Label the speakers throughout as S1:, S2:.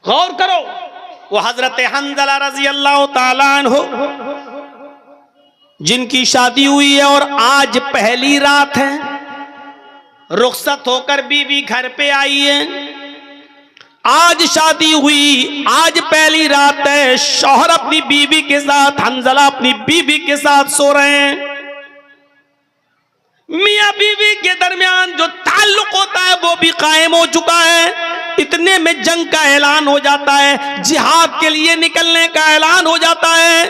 S1: गौर करो, वो हजरत हंजला रजी अल्लाह ताला अन्हु जिनकी शादी हुई है और आज पहली रात है, रुखसत होकर बीवी घर पे आई है। आज शादी हुई, आज पहली रात है, शौहर अपनी बीवी के साथ, हंजला अपनी बीवी के साथ सो रहे हैं। मियां बीवी के दरमियान जो ताल्लुक होता है वो भी कायम हो चुका है। इतने में जंग का ऐलान हो जाता है, जिहाद के लिए निकलने का ऐलान हो जाता है।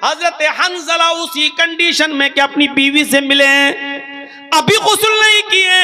S1: हजरत हंजला उसी कंडीशन में कि अपनी बीवी से मिले हैं, अभी गुस्ल नहीं किए,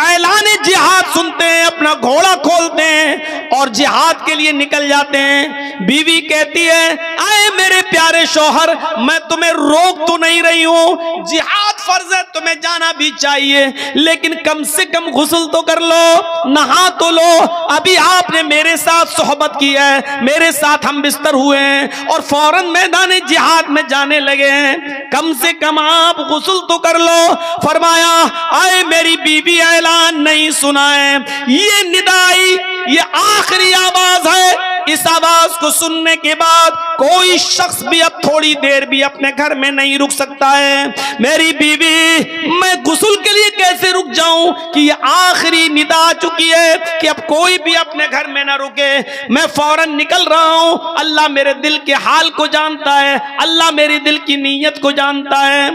S1: ऐलान जिहाद सुनते हैं, अपना घोड़ा खोलते हैं और जिहाद के लिए निकल जाते हैं। बीवी कहती है, आए मेरे प्यारे शौहर, मैं तुम्हें रोक तो नहीं रही हूं, जिहाद फर्ज है, तुम्हें जाना भी चाहिए, लेकिन कम से कम गुस्ल तो कर लो, नहा तो लो। अभी आपने मेरे साथ सोहबत की है, मेरे साथ हम बिस्तर हुए हैं और फौरन मैदान जिहाद में जाने लगे हैं, कम से कम आप गुस्ल तो कर लो। फरमाया, आए मेरी बीवी ऐलान नहीं सुना है, ये निदाई, ये आखिरी आवाज है। इस आवाज को सुनने के बाद कोई शख्स भी अब थोड़ी देर भी अपने घर में नहीं रुक सकता है। मेरी बीवी, मैं गुस्ल के लिए कैसे रुक जाऊं कि ये आखिरी निदा आ चुकी है कि अब कोई भी अपने घर में ना रुके, मैं फौरन निकल रहा हूं। अल्लाह मेरे दिल के हाल को जानता है, अल्लाह मेरी दिल की नीयत को जानता है।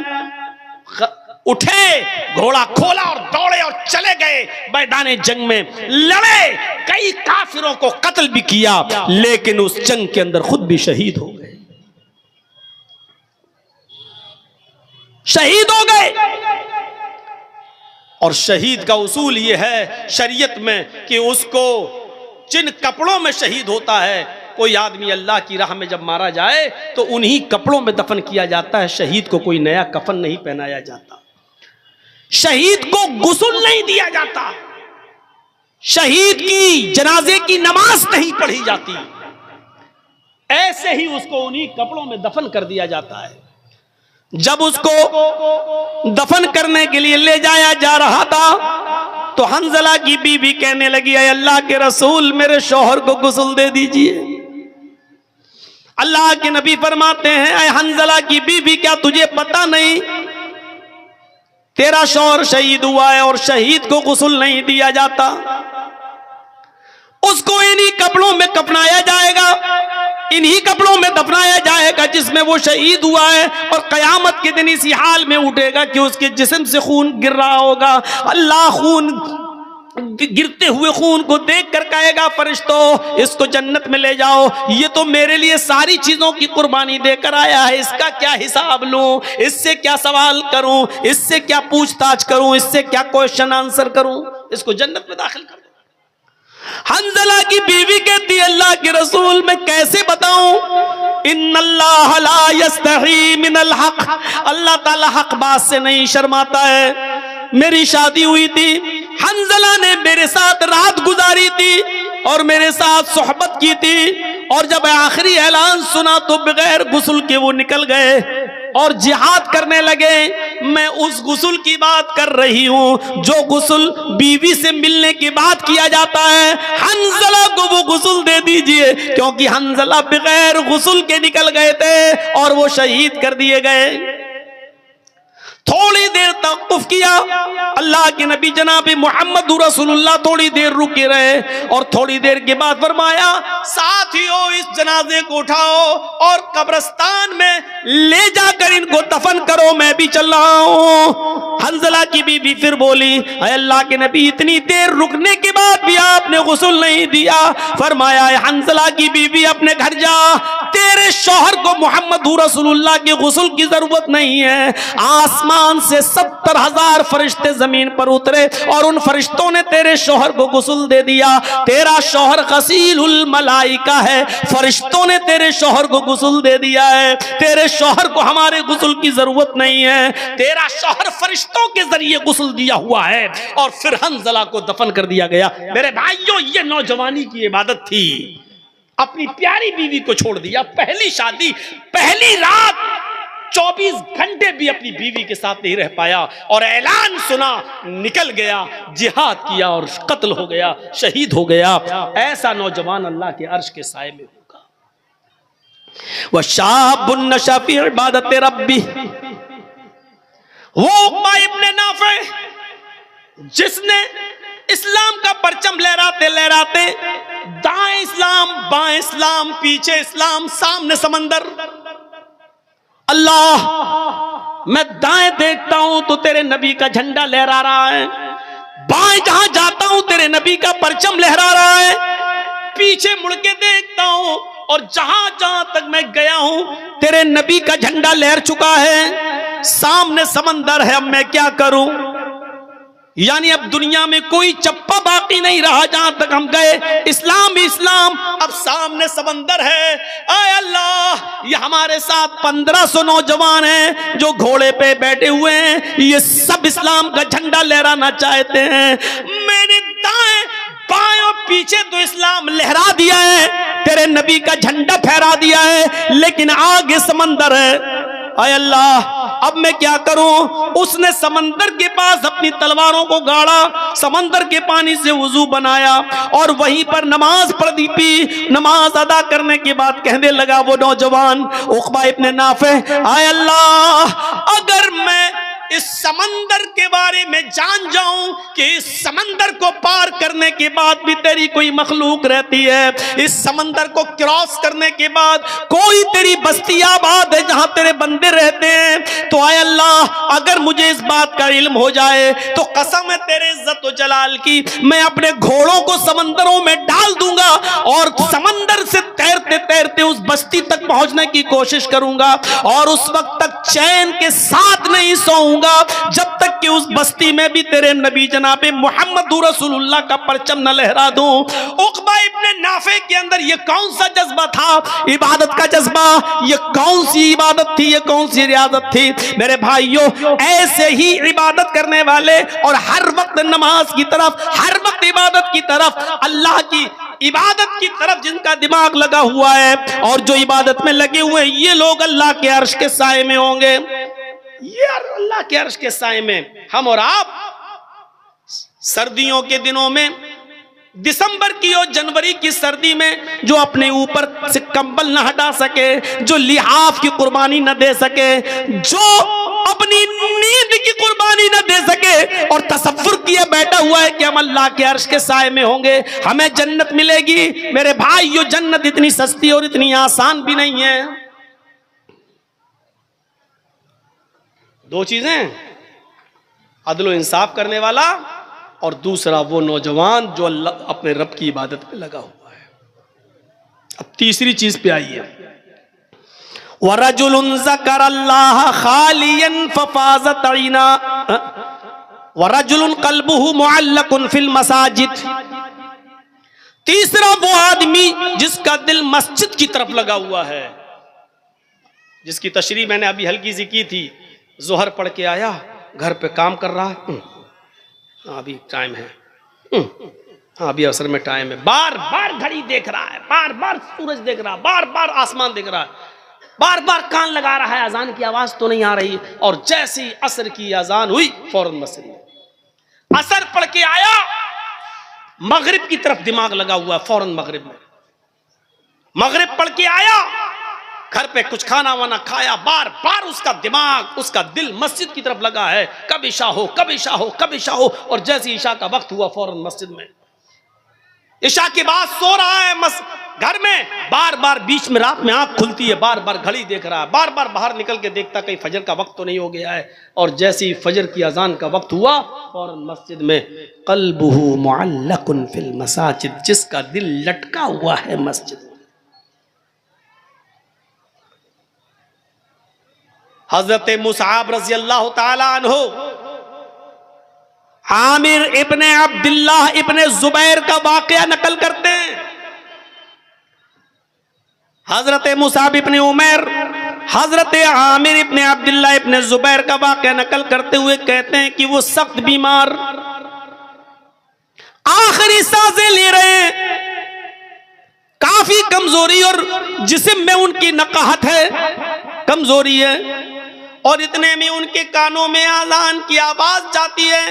S1: उठे, घोड़ा खोला और दौड़े और चले गए मैदान जंग में, लड़े, कई काफिरों को कत्ल भी किया, लेकिन उस जंग के अंदर खुद भी शहीद हो गए, शहीद हो गए। और शहीद का उसूल यह है शरीयत में कि उसको जिन कपड़ों में शहीद होता है, कोई आदमी अल्लाह की राह में जब मारा जाए तो उन्हीं कपड़ों में दफन किया जाता है, शहीद को कोई नया कफन नहीं पहनाया जाता, शहीद को गुस्ल नहीं दिया जाता, शहीद की जनाजे की नमाज नहीं पढ़ी जाती, ऐसे ही उसको उन्हीं कपड़ों में दफन कर दिया जाता है। जब उसको दफन करने के लिए ले जाया जा रहा था तो हंजला की बीवी कहने लगी, अल्लाह के रसूल, मेरे शौहर को गुस्ल दे दीजिए। अल्लाह के नबी फरमाते हैं, अय हंजला की बीवी, क्या तुझे पता नहीं तेरा शौहर शहीद हुआ है और शहीद को गुस्ल नहीं दिया जाता, उसको इन्हीं कपड़ों में कफनाया जाएगा, इन्हीं कपड़ों में दफनाया जाएगा जिसमें वो शहीद हुआ है, और कयामत के दिन इसी हाल में उठेगा कि उसके जिस्म से खून गिर रहा होगा। अल्लाह खून, गिरते हुए खून को देख कर कहेगा, फरिश्तों इसको जन्नत में ले जाओ, ये तो मेरे लिए सारी चीजों की कुर्बानी देकर आया है, इसका क्या हिसाब लूं, इससे क्या सवाल करूं, इससे क्या पूछताछ करूं, इससे क्या क्वेश्चन आंसर करूं, इसको जन्नत में दाखिल कर दो। हंजला की बीवी कहती, अल्लाह के रसूल, मैं कैसे बताऊं, इन्नल्लाह ला यस्तही मिनल हक, अल्लाह ताला हक बात से नहीं शर्माता है। मेरी शादी हुई थी, हंजला ने मेरे साथ रात गुजारी थी और मेरे साथ सोहबत की थी, और जब आखिरी ऐलान सुना तो बगैर गुस्ल के वो निकल गए और जिहाद करने लगे। मैं उस गुस्ल की बात कर रही हूं जो गुस्ल बीवी से मिलने के बाद किया जाता है। हंजला को वो गुस्ल दे दीजिए, क्योंकि हंजला बगैर गुस्ल के निकल गए थे और वो शहीद कर दिए गए। थोड़ी देर तवक्कुफ किया, अल्लाह के नबी जनाब मोहम्मद रसूलुल्लाह थोड़ी देर रुके रहे और थोड़ी देर के बाद फरमाया, साथियों इस जनाजे को उठाओ और कब्रिस्तान में ले जाकर इनको दफन करो, मैं भी चल रहा हूं। हंजला की बीबी फिर बोली, अल्लाह के नबी इतनी देर रुकने के बाद भी आपने गुस्ल नहीं दिया। फरमाया, हंजला की बीबी अपने घर जा, तेरे शौहर को मोहम्मद रसूलुल्लाह के गुस्ल की जरूरत नहीं है। आसमान से 70,000 फरिश्ते जमीन पर उतरे और उन फरिश्तों ने तेरे शौहर को गुस्ल दे दिया। तेरा शौहर गसीलुल मलाइका है, फरिश्तों ने तेरे शौहर को गुस्ल दे दिया है। तेरे शौहर को हमारे गुस्ल की जरूरत नहीं है, तेरा शौहर फरिश्तों के जरिए गुस्ल दिया हुआ है। और फिर हंजला को दफन कर दिया गया। मेरे भाइयों, ये नौजवानी की इबादत थी, अपनी प्यारी बीवी को छोड़ दिया, पहली शादी, पहली रात, 24 घंटे भी अपनी बीवी के साथ नहीं रह पाया और ऐलान सुना, निकल गया, जिहाद किया और कत्ल हो गया, शहीद हो गया। ऐसा नौजवान अल्लाह के अर्श के साए में होगा। वह शाबुन नशा फी इबादत रब्बी, वो उक़बा इब्ने नाफ़े जिसने इस्लाम का परचम लहराते लहराते, दाएं इस्लाम बाएं इस्लाम, पीछे इस्लाम, सामने समंदर, अल्लाह मैं दाएं देखता हूं तो तेरे नबी का झंडा लहरा रहा है, बाएं जहां जाता हूं तेरे नबी का परचम लहरा रहा है, पीछे मुड़ के देखता हूं और जहां जहां तक मैं गया हूं तेरे नबी का झंडा लहर चुका है, सामने समंदर है, अब मैं क्या करूं? यानी अब दुनिया में कोई चप्पा बाकी नहीं रहा, जहां तक हम गए इस्लाम ही इस्लाम, अब सामने समंदर है। आय अल्लाह, ये हमारे साथ 1500 नौजवान हैं जो घोड़े पे बैठे हुए हैं, ये सब इस्लाम का झंडा लहराना चाहते हैं। मैंने दाएं बाएं और पीछे तो इस्लाम लहरा दिया है, तेरे नबी का झंडा फहरा दिया है, लेकिन आगे समंदर है। आय अल्लाह, अब मैं क्या करूं? उसने समंदर के पास अपनी तलवारों को गाड़ा, समंदर के पानी से वुजू बनाया और वहीं पर नमाज पढ़ पी। नमाज अदा करने के बाद कहने लगा वो नौजवान उक़बा इब्ने नाफ़े, आय अल्लाह, अगर मैं इस समंदर के बारे में जान जाऊं कि इस समंदर को पार करने के बाद भी तेरी कोई मखलूक रहती है, इस समंदर को क्रॉस करने के बाद कोई तेरी बस्ती आबाद है जहां तेरे बंदे रहते हैं, तो आय अल्लाह, अगर मुझे इस बात का इल्म हो जाए तो कसम है तेरे इज्जत व जलाल की, मैं अपने घोड़ों को समंदरों में डाल दूंगा और समंदर से तैरते तैरते उस बस्ती तक पहुंचने की कोशिश करूंगा और उस वक्त तक चैन के साथ नहीं सोऊंगा जब तक कि उस बस्ती में भी तेरे नबी जनाबे मोहम्मद रसूलुल्लाह का परचम न लहरा दूं। उक़बा इब्ने नाफ़े के अंदर ये कौन सा जज्बा था? इबादत का जज्बा। ये कौन सी इबादत थी? ये कौन सी रियादत थी? मेरे भाइयों, ऐसे ही इबादत करने वाले और हर वक्त नमाज की तरफ, हर वक्त इबादत की तरफ, अल्लाह की इबादत की तरफ जिनका दिमाग लगा हुआ है और जो इबादत में लगे हुए हैं, ये लोग अल्लाह के अर्श के साए में होंगे। ये अल्लाह के अर्श के साए में हम और आप सर्दियों के दिनों में, दिसंबर की और जनवरी की सर्दी में जो अपने ऊपर से कंबल न हटा सके, जो लिहाफ की कुर्बानी न दे सके, जो अपनी नींद की कुर्बानी न दे सके और तसव्वुर किया बैठा हुआ है कि हम अल्लाह के अर्श के साए में होंगे, हमें जन्नत मिलेगी। मेरे भाइयों, जन्नत इतनी सस्ती और इतनी आसान भी नहीं है। दो चीजें, अदल इंसाफ करने वाला और दूसरा वो नौजवान जो अल्लाह अपने रब की इबादत में लगा हुआ है। अब तीसरी चीज पे आइए, वरजुलुन ज़करल्लाह खालियन फफाज़त ऐना वरजुलुन क़ल्बुहु मुअल्लकुन फिल मसाजिद। तीसरा वो आदमी जिसका दिल मस्जिद की तरफ लगा हुआ है, जिसकी तशरीह मैंने अभी हल्की सी की थी। जोहर पढ़ के आया, घर पे काम कर रहा है, अभी टाइम है, हाँ अभी असर में टाइम है, बार बार घड़ी देख रहा है, बार बार सूरज देख रहा है, बार बार आसमान देख रहा है, बार बार कान लगा रहा है, अजान की आवाज तो नहीं आ रही, और जैसे ही असर की अजान हुई फौरन मस्जिद में। असर पढ़ के आया, मगरिब की तरफ दिमाग लगा हुआ, फौरन मगरिब में। मगरिब पढ़ के आया, घर पे कुछ खाना वाना खाया, बार बार उसका दिमाग, उसका दिल मस्जिद की तरफ लगा है, कब इशा हो, कब इशा हो, कब इशा हो, और जैसे इशा का वक्त हुआ फौरन मस्जिद में। इशा के बाद सो रहा है घर में, बार बार बीच में रात में आंख खुलती है, बार बार घड़ी देख रहा है, बार बार बाहर निकल के देखता कहीं फजर का वक्त तो नहीं हो गया है, और जैसे ही फजर की अजान का वक्त हुआ फौरन मस्जिद में। क़ल्बुहु मुअल्लकुन फिल मसाजिद, जिसका दिल लटका हुआ है मस्जिद। हजरत मुसअब रज़ी अल्लाह ताला अन्हु आमिर इब्ने अब्दुल्लाह इब्ने जुबैर का वाकया नकल करते हैं। हजरत मुसअब इब्ने उमैर हजरत आमिर इब्ने अब्दुल्लाह इब्ने जुबैर का वाकया नकल करते हुए कहते हैं कि वो सख्त बीमार, आखिरी सांसें ले रहे हैं, काफी कमजोरी और जिस्म में उनकी नकाहत है, कमजोरी है। और इतने में उनके कानों में अजान की आवाज जाती है।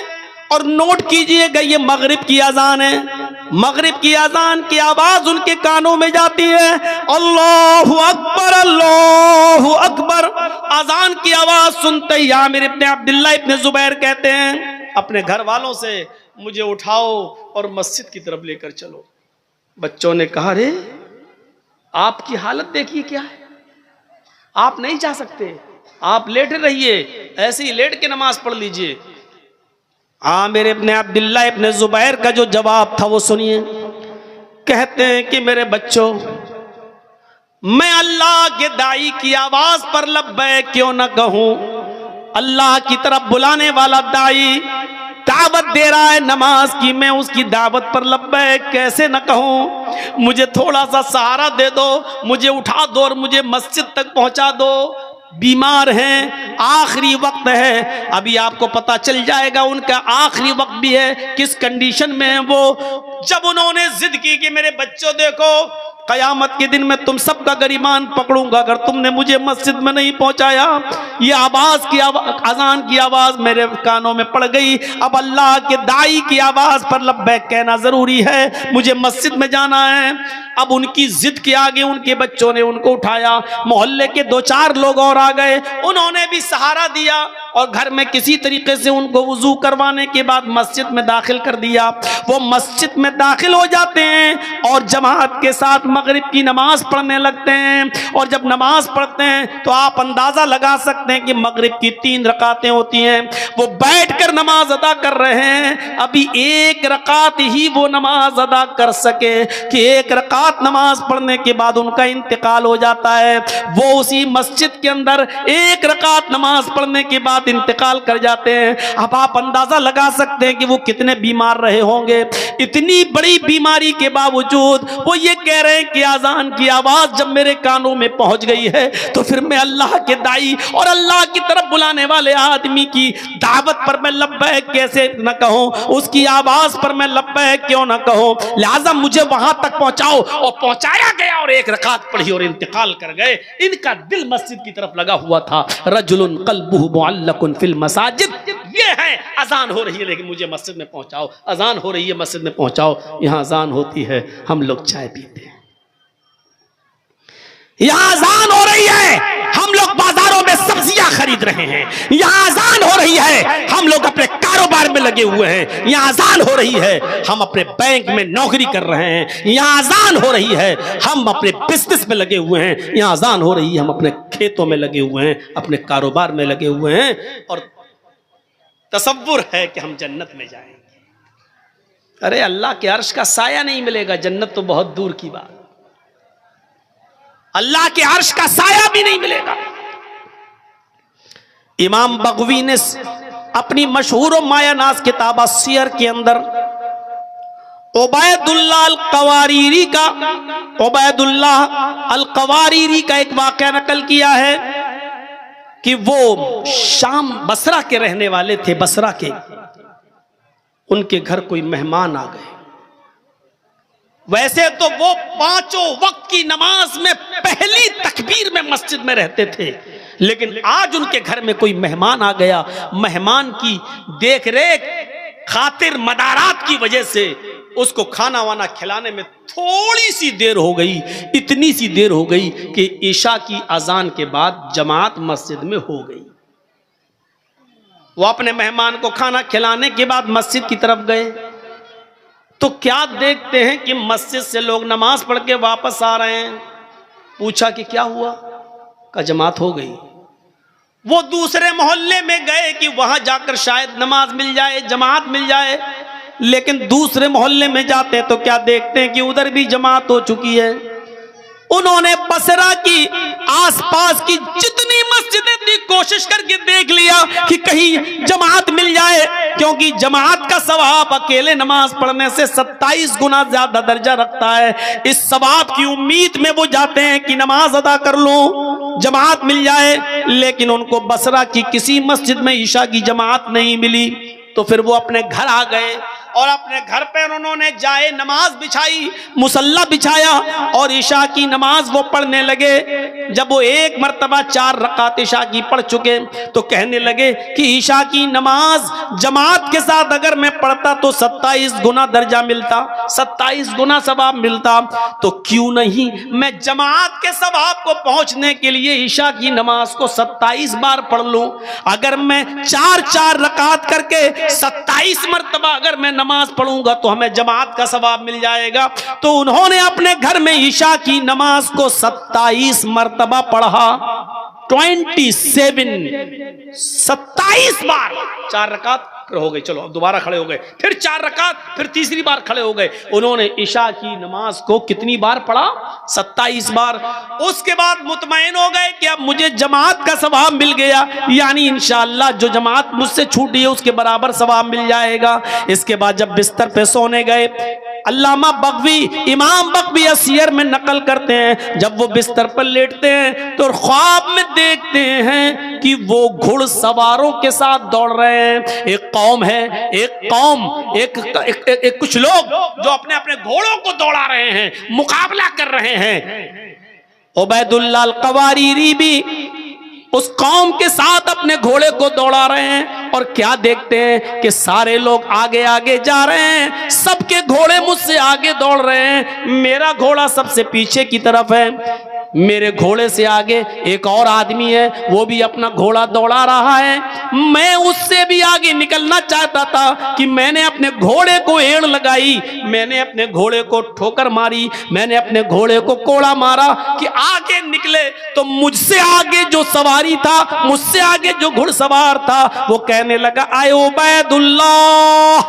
S1: और नोट कीजिएगा, ये मगरिब की अजान है। मगरिब की अजान की आवाज उनके कानों में जाती है। अल्लाहु अकबर, अल्लाहु अकबर। अजान की आवाज सुनते ही आमिर इब्ने अब्दुल्लाह इब्ने जुबैर कहते हैं अपने घर वालों से, मुझे उठाओ और मस्जिद की तरफ लेकर चलो। बच्चों ने कहा, रे आपकी हालत देखिए क्या है, आप नहीं जा सकते, आप लेटे रहिए, ऐसे ही लेट के नमाज पढ़ लीजिए। आमिर इब्ने अब्दुल्लाह इब्ने जुबैर का जो जवाब था वो सुनिए। कहते हैं कि मेरे बच्चों, मैं अल्लाह के दाई की आवाज पर लब्बैक क्यों न कहूं। अल्लाह की तरफ बुलाने वाला दाई दावत दे रहा है नमाज की, मैं उसकी दावत पर लब्बैक कैसे न कहूं। मुझे थोड़ा सा सहारा दे दो, मुझे उठा दो और मुझे मस्जिद तक पहुंचा दो। बीमार हैं, आखिरी वक्त है, अभी आपको पता चल जाएगा उनका आखिरी वक्त भी है, किस कंडीशन में है वो। जब उन्होंने जिद की कि मेरे बच्चों देखो, कयामत के दिन में तुम सबका गरिमान पकड़ूंगा अगर तुमने मुझे मस्जिद में नहीं पहुंचाया। ये अजान की आवाज मेरे कानों में पड़ गई। अब अल्लाह के दाई की आवाज पर लब्बैक कहना जरूरी है, मुझे मस्जिद में जाना है। अब उनकी जिद के आगे उनके बच्चों ने उनको उठाया। मोहल्ले के 2-4 लोग और आ गए, उन्होंने भी सहारा दिया और घर में किसी तरीके से उनको वुजू करवाने के बाद मस्जिद में दाखिल कर दिया। वो मस्जिद में दाखिल हो जाते हैं और जमात के साथ मगरिब की नमाज पढ़ने लगते हैं। और जब नमाज पढ़ते हैं तो आप अंदाजा लगा सकते हैं कि मगरिब की 3 रकातें होती हैं। वो बैठकर नमाज अदा कर रहे हैं। अभी 1 रकात ही वो नमाज अदा कर सके कि 1 रकात नमाज पढ़ने के बाद उनका इंतकाल हो जाता है। वो उसी मस्जिद के अंदर 1 रकात नमाज पढ़ने के बाद इंतकाल कर जाते हैं। अब आप अंदाजा लगा सकते हैं कि वो कितने बीमार रहे होंगे। इतनी बड़ी बीमारी के बावजूद वो ये कह रहे हैं कि अजान की आवाज जब मेरे कानों में पहुंच गई है तो फिर मैं अल्लाह के दाई और अल्लाह की तरफ बुलाने वाले आदमी की दावत पर मैं लब्बैक कैसे न कहूं, उसकी आवाज पर मैं लब्बैक क्यों न कहूं। लिहाजा मुझे वहां तक पहुंचाओ। और पहुंचाया गया और 1 रकात पढ़ी और इंतकाल कर गए। इनका दिल मस्जिद की तरफ लगा हुआ था। रजुलुन क़ल्बुहु मुअल्लकुन फिल मसाजिद। ये है अजान हो रही है लेकिन मुझे मस्जिद में पहुंचाओ, अजान हो रही है मस्जिद में पहुंचाओ। यहां अजान होती है, हम लोग चाय पीते हैं। यहां अजान हो रही है, हम लोग बाजारों में सब्जियां खरीद रहे हैं। यहां अजान हो रही है, हम लोग अपने कारोबार में लगे हुए हैं। यहां अजान हो रही है, हम अपने बैंक में नौकरी कर रहे हैं। यहां अजान हो रही है, हम अपने बिजनेस में लगे हुए हैं। यहां अजान हो रही है, हम अपने खेतों में लगे हुए हैं, अपने कारोबार में लगे हुए हैं और तसव्वुर है कि हम जन्नत में जाएंगे। अरे अल्लाह के अर्श का साया नहीं मिलेगा, जन्नत तो बहुत दूर की बात। अल्लाह के अर्श का साया भी नहीं मिलेगा। इमाम बगवी ने अपनी मशहूर मायानाज किताब सियर के अंदर उबैदुल्लाह अल-कवारीरी का एक वाक़या नकल किया है कि वो शाम बसरा के रहने वाले थे। बसरा के उनके घर कोई मेहमान आ गए। वैसे तो वो 5 वक्त की नमाज में पहली तकबीर में मस्जिद में रहते थे, लेकिन आज उनके घर में कोई मेहमान आ गया। मेहमान की देख रेख खातिर मदारात की वजह से उसको खाना वाना खिलाने में थोड़ी सी देर हो गई। इतनी सी देर हो गई कि ईशा की अजान के बाद जमात मस्जिद में हो गई। वो अपने मेहमान को खाना खिलाने के बाद मस्जिद की तरफ गए तो क्या देखते हैं कि मस्जिद से लोग नमाज पढ़ के वापस आ रहे हैं। पूछा कि क्या हुआ, का जमात हो गई। वो दूसरे मोहल्ले में गए कि वहां जाकर शायद नमाज मिल जाए, जमात मिल जाए। लेकिन दूसरे मोहल्ले में जाते तो क्या देखते हैं कि उधर भी जमात हो चुकी है। उन्होंने बसरा की आसपास की जितनी मस्जिदें थी कोशिश करके देख लिया कि कहीं जमात मिल जाए, क्योंकि जमात का सवाब अकेले नमाज पढ़ने से 27 गुना ज्यादा दर्जा रखता है। इस सवाब की उम्मीद में वो जाते हैं कि नमाज अदा कर लूं, जमात मिल जाए। लेकिन उनको बसरा की किसी मस्जिद में ईशा की जमात नहीं मिली। तो फिर वो अपने घर आ गए और अपने घर पर उन्होंने जाए नमाज बिछाई, मुसल्ला बिछाया और ईशा की नमाज वो पढ़ने लगे। जब वो एक मर्तबा 4 रकात ईशा की पढ़ चुके तो कहने लगे कि ईशा की नमाज जमात के साथ अगर मैं पढ़ता तो 27 गुना दर्जा मिलता, 27 गुना सवाब मिलता, तो क्यों नहीं मैं जमात के सवाब को पहुंचने के लिए ईशा की नमाज को 27 बार पढ़ लूं। अगर मैं 4 रकात करके 27 मर्तबा अगर मैं नमाज पढ़ूंगा तो हमें जमात का सवाब मिल जाएगा। तो उन्होंने अपने घर में ईशा की नमाज को 27 मर्तबा पढ़ा, 27 बार। 4 रकात फिर हो गई, चलो अब दोबारा खड़े हो गए, फिर 4 रकात, फिर तीसरी बार खड़े हो गए। उन्होंने ईशा की नमाज को कितनी बार पढ़ा? 27 बार। उसके बाद मुतमईन हो गए कि अब मुझे जमात का सवाब मिल गया, यानी इंशाअल्लाह जो जमात मुझसे छूटी है उसके बराबर सवाब मिल जाएगा। इसके बाद जब बिस्तर पे सोने गए, अल्लामा बगवी, इमाम बगवी सीयर में नकल करते हैं, जब वो बिस्तर पर लेटते हैं तो ख्वाब में देखते हैं कि वो घुड़सवारों के साथ दौड़ रहे हैं। एक कौम है, एक कुछ लोग जो अपने अपने घोड़ों को दौड़ा रहे हैं, मुकाबला कर रहे हैं। उबैदुल्लाह अल-क़वारीरी भी उस कौम के साथ अपने घोड़े को दौड़ा रहे हैं और क्या देखते हैं कि सारे लोग आगे आगे जा रहे हैं, सबके घोड़े मुझसे आगे दौड़ रहे हैं, मेरा घोड़ा सबसे पीछे की तरफ है। मेरे घोड़े से आगे एक और आदमी है, वो भी अपना घोड़ा दौड़ा रहा है। मैं उससे भी आगे निकलना चाहता था कि मैंने अपने घोड़े को एड़ लगाई, मैंने अपने घोड़े को ठोकर मारी, मैंने अपने घोड़े को कोड़ा मारा कि आगे निकले। तो मुझसे आगे जो सवारी था, मुझसे आगे जो घुड़सवार था, वो कहने लगा, आए उबैदुल्लाह,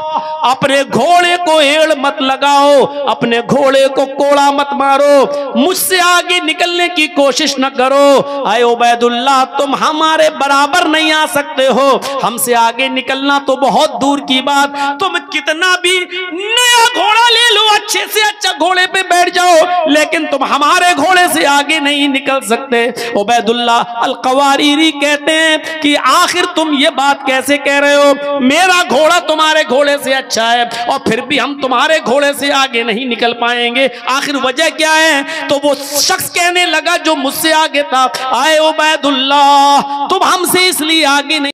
S1: अपने घोड़े को एड़ मत लगाओ, अपने घोड़े को कोड़ा मत मारो, मुझसे आगे निकलने की कोशिश न करो। आए उबैदुल्लाह, तुम हमारे बराबर नहीं आ सकते हो, हमसे आगे निकलना तो बहुत दूर की बात, तुम कितना भी नया घोड़ा ले लो, अच्छे से अच्छा घोड़े पे बैठ जाओ, लेकिन तुम हमारे घोड़े से आगे नहीं निकल सकते। उबैदुल्लाह अल-क़वारीरी कहते हैं कि आखिर तुम ये बात कैसे कह रहे हो, मेरा घोड़ा तुम्हारे घोड़े से अच्छा है और फिर भी हम तुम्हारे घोड़े से आगे नहीं निकल पाएंगे, आखिर वजह क्या है? तो वो शख्स कहने लगा जो मुझसे आगे था, आए उबैदुल्लाह, तुम हमसे इसलिए आगे नहीं